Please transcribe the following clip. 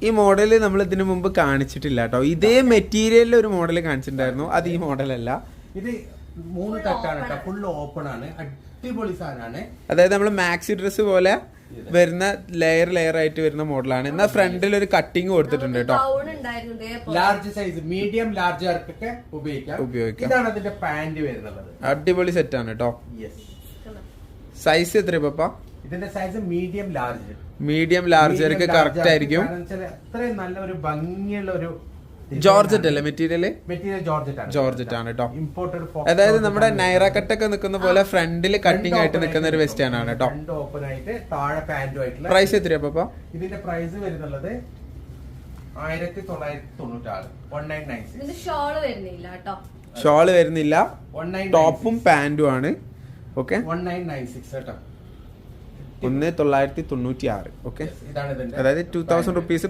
ഈ മോഡൽ നമ്മൾ ഇതിനു മുമ്പ് കാണിച്ചിട്ടില്ല കേട്ടോ. ഇതേ മെറ്റീരിയലിൽ ഒരു മോഡൽ കാണിച്ചിട്ടുണ്ടായിരുന്നു, അത് ഈ മോഡലല്ല. ഇത് 3 തട്ടാണ് കേട്ടോ, ഫുൾ ഓപ്പൺ ആണ്, അടിപൊളി സാധനമാണ്. അതായത് നമ്മൾ മാക്സി ഡ്രസ് പോലെ വരുന്ന ലെയർ ആയിട്ട് വരുന്ന മോഡലാണ്. എന്നാൽ ഫ്രണ്ടിൽ ഒരു കട്ടിങ് കൊടുത്തിട്ടുണ്ട് കേട്ടോ. ലാർജ് സൈസ്, മീഡിയം ലാർജ് ആർക്കൊക്കെ ഉപയോഗിക്കാം. ഇതാണ് അതിന്റെ പാന്റ് വരുന്നത്. അടിപൊളി സെറ്റ് ആണ് കേട്ടോ. സൈസ് എത്രയാ പപ്പ? ഇതിന്റെ സൈസ് മീഡിയം ലാർജ്. മീഡിയം ലാർജർക്ക് കറക്റ്റ് ആയിരിക്കും. അത്രയും നല്ല ഒരു ഭംഗിയുള്ള ഒരു ജോർജറ്റ് അല്ലേ മെറ്റീരിയൽ? ജോർജറ്റ് ആണ് കേട്ടോ. അതായത് നമ്മുടെ നൈറ കട്ടൊക്കെ നിൽക്കുന്ന പോലെ ഫ്രന്റിൽ കട്ടിംഗ് ആയിട്ട് നിൽക്കുന്ന ഒരു വെസ്റ്റേൺ ആണ് കേട്ടോ. ഓപ്പൺ ആയിട്ട് താഴെ പാന്റും ആയിട്ടുള്ള. പ്രൈസ് എത്രയാ പപ്പ? ഇതിന്റെ പ്രൈസ് വരുന്നുള്ളത് 1996. 1996. ഷോള് വരുന്നില്ല, ടോപ്പും പാന്റും ആണ്. ഓക്കെ, 1996 കേട്ടോ. 1996. ഓക്കെ, ഇതാണ് ഇതിന്റെ അതായത് 2000 റുപ്പീസ്